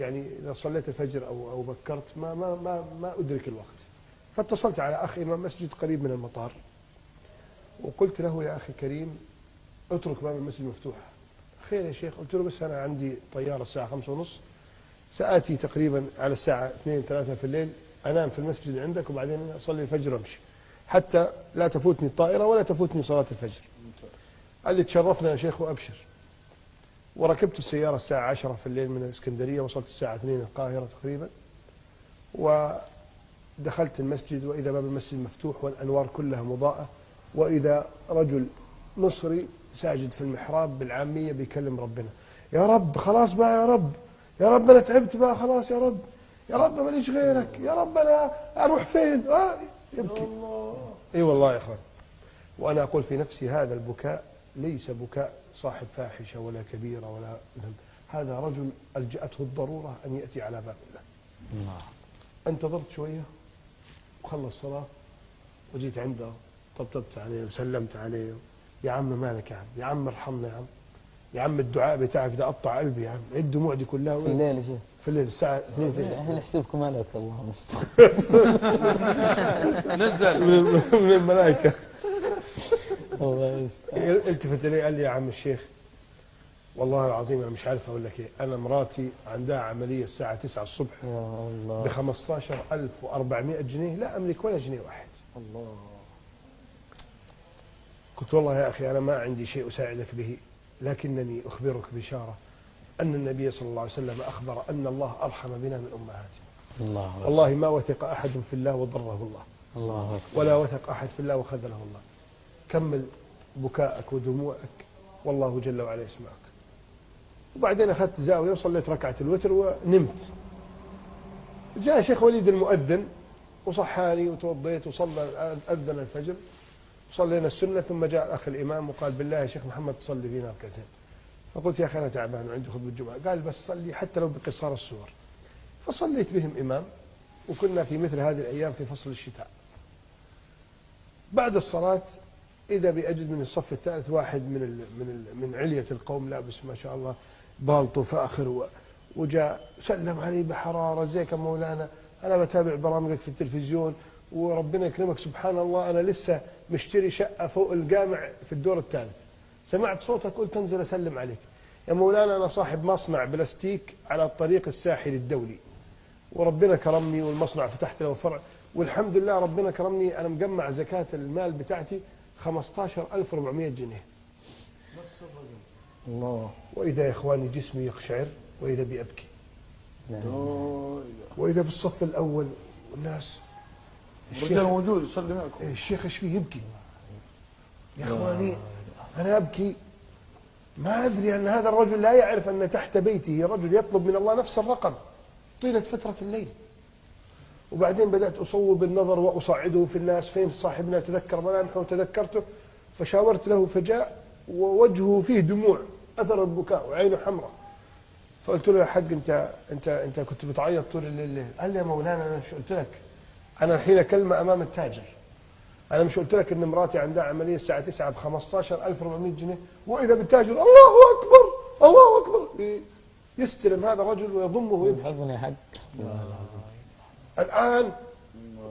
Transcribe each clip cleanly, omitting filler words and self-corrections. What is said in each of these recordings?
يعني إذا صليت الفجر أو بكرت ما أدرك الوقت. فاتصلت على أخ إمام مسجد قريب من المطار وقلت له يا أخي كريم اترك باب المسجد مفتوح. خير يا شيخ؟ قلت له بس أنا عندي طيارة الساعة 5:30 سآتي تقريبا على الساعة 2-3 في الليل، أنام في المسجد عندك وبعدين أصلي الفجر وأمشي حتى لا تفوتني الطائرة ولا تفوتني صلاة الفجر. قال لي تشرفنا يا شيخ وأبشر. وركبت السيارة الساعة 10 في الليل من الإسكندرية، وصلت الساعة 2 القاهرة تقريبا، ودخلت المسجد وإذا باب المسجد مفتوح والأنوار كلها مضاءة، وإذا رجل مصري ساجد في المحراب بالعامية بيكلم ربنا: يا رب خلاص بقى، يا رب، يا رب أنا تعبت بقى خلاص، يا رب، يا رب ماليش غيرك، يا رب أنا أروح فين؟ يبكي. اي والله يا اخوان. وانا اقول في نفسي هذا البكاء ليس بكاء صاحب فاحشه ولا كبيره ولا ذنب، هذا رجل الجاته الضروره ان ياتي على باب الله. انتظرت شويه وخلص صلاه وجيت عنده، طبطبت عليه وسلمت عليه: يا عم مالك يا عم، يا عم ارحمنا يا عم، يا عم الدعاء بتاعك ده قطع قلبي يا عم، ايه الدموع دي كلها؟ في الليل يا شيخ، في الليل الساعة 2 الحين يحسبكم ملك الله المستعان. نزل من الملائكة. الله يستعان. التفت إلي قال لي: يا عم الشيخ والله العظيم أنا مش عارف أقول لك إيه، أنا مراتي عندها عملية الساعة 9 الصبح يا الله. ب15,400 جنيه، لا أملك ولا جنيه واحد. الله. قلت: والله يا أخي أنا ما عندي شيء أساعدك به، لكنني أخبرك بشارة أن النبي صلى الله عليه وسلم أخبر أن الله أرحم بنا من أمهاتنا. الله والله ما وثق أحد في الله وضره الله، الله أكبر. ولا وثق أحد في الله وخذله الله. كمل بكاءك ودموعك والله جل وعلا يسمعك. وبعدين أخذت زاوية وصليت ركعة الوتر ونمت. جاء شيخ وليد المؤذن وصحاني وتوضيت وصلى أذن الفجر وصلينا السنة، ثم جاء الأخ الإمام وقال: بالله يا شيخ محمد تصلي فينا ركعتين. فقلت: يا أخي أنا تعبان وعندي خطبة الجمعة. قال: بس صلي حتى لو بقصار السور. فصليت بهم إمام، وكنا في مثل هذه الأيام في فصل الشتاء. بعد الصلاة إذا بأجد من الصف الثالث واحد من علية القوم لابس ما شاء الله بالطو فاخر، وجاء سلم علي بحرارة: ازيك يا مولانا، أنا بتابع برامجك في التلفزيون وربنا يكرمك سبحان الله، أنا لسه مشتري شقة فوق الجامع في الدور الثالث، سمعت صوتك قلت انزل أسلم عليك. يا مولانا أنا صاحب مصنع بلاستيك على الطريق الساحلي الدولي، وربنا كرمني والمصنع فتحت له فرع، والحمد لله ربنا كرمني، أنا مجمع زكاة المال بتاعتي 15,400 جنيه. نفس الرقم. الله. وإذا يا إخواني جسمي يقشعر وإذا بيبكي، وإذا بالصف الأول والناس الرجال موجود يصلي معكم، الشيخ ايش فيه يبكي يا إخواني. أنا أبكي، ما أدري أن هذا الرجل لا يعرف أن تحت بيته رجل يطلب من الله نفس الرقم طيلة فترة الليل. وبعدين بدأت أصوب النظر وأصعده في الناس: فين صاحبنا؟ تذكر ملامحه وتذكرته، فشاورت له فجاء ووجهه فيه دموع أثر البكاء وعينه حمراء. فقلت له: يا حق أنت كنت بتعيط طول الليل. قال لي: يا مولانا أنا مش قلت لك، أنا الحين كلمة أمام التاجر، أنا مش قلت لك إن مراتي عندها عملية الساعة 9 ب15,400 جنيه؟ وإذا بالتاجر الله أكبر الله أكبر يستلم هذا الرجل ويضمه ويبكي. حقني حق. الآن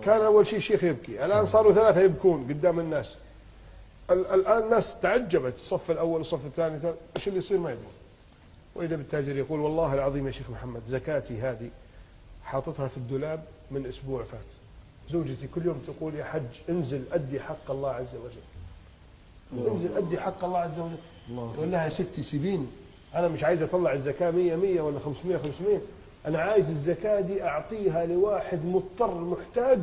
كان أول شيء الشيخ يبكي، الآن صاروا 3 يبكون قدام الناس. الآن الناس تعجبت، الصف الأول والصف الثاني، إيش اللي يصير ما يدري. وإذا بالتاجر يقول: والله العظيم يا شيخ محمد زكاتي هذه حاطتها في الدولاب من أسبوع فات، زوجتي كل يوم تقول: يا حج انزل أدي حق الله عز وجل، انزل أدي حق الله عز وجل. تقول لها: يا ستي سيبيني، أنا مش عايز أطلع الزكاة 100 ولا 500، أنا عايز الزكاة دي أعطيها لواحد مضطر محتاج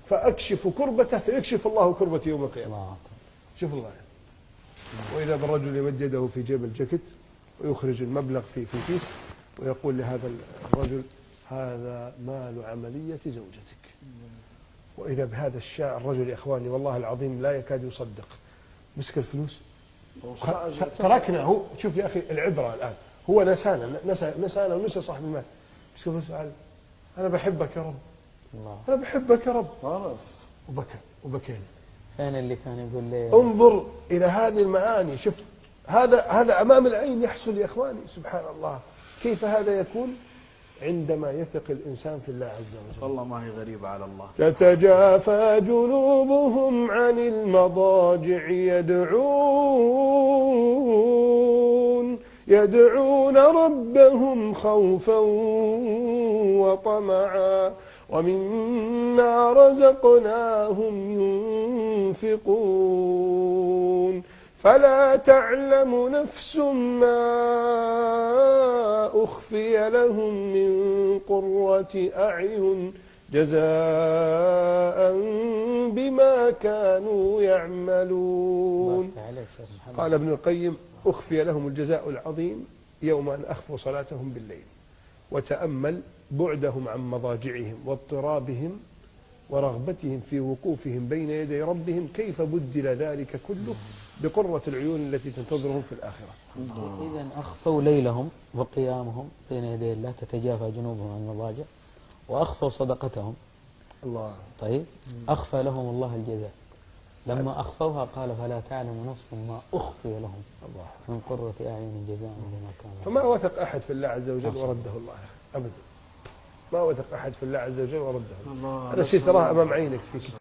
فأكشف كربته فيكشف الله كربتي يوم القيامة. شوف الله يعني. وإذا بالرجل يمد يده في جيب الجاكيت ويخرج المبلغ في كيس ويقول لهذا الرجل: هذا مال عملية زوجتك. وإذا بهذا الرجل يا إخواني والله العظيم لا يكاد يصدق، مسك الفلوس تركنا. هو شوف يا أخي العبرة الآن، هو نسانا ونسى صاحب المال، مسك الفلوس قال: أنا بحبك يا رب، أنا بحبك يا رب، خلاص، وبكينا. فين اللي كان يقول لي؟ انظر إلى هذه المعاني، شوف هذا أمام العين يحصل يا إخواني. سبحان الله، كيف هذا يكون؟ عندما يثق الإنسان في الله عز وجل. والله ما هي غريبة على الله. تتجافى جنوبهم عن المضاجع يدعون ربهم خوفا وطمعا ومما رزقناهم ينفقون فلا تعلم نفس ما أخفي لهم من قرة أعين جزاء بما كانوا يعملون. قال ابن القيم: أخفي لهم الجزاء العظيم يوم أن أخفوا صلاتهم بالليل. وتأمل بعدهم عن مضاجعهم واضطرابهم ورغبتهم في وقوفهم بين يدي ربهم، كيف بدل ذلك كله بقرة العيون التي تنتظرهم في الآخرة. إذا أخفوا ليلهم وقيامهم بين يدي الله، تتجافى جنوبهم عن المضاجع، وأخفوا صدقتهم. الله. طيب، أخفى لهم الله الجزاء. لما أخفوها قال: فلا تعلم نفس ما أخفي لهم الله من قرة أعين جزاء بما كانوا. فما وثق أحد في الله عز وجل ورده الله أبدا. ما وثق أحد في الله عز وجل ورده. هذا الشيء تراه أمام عينك في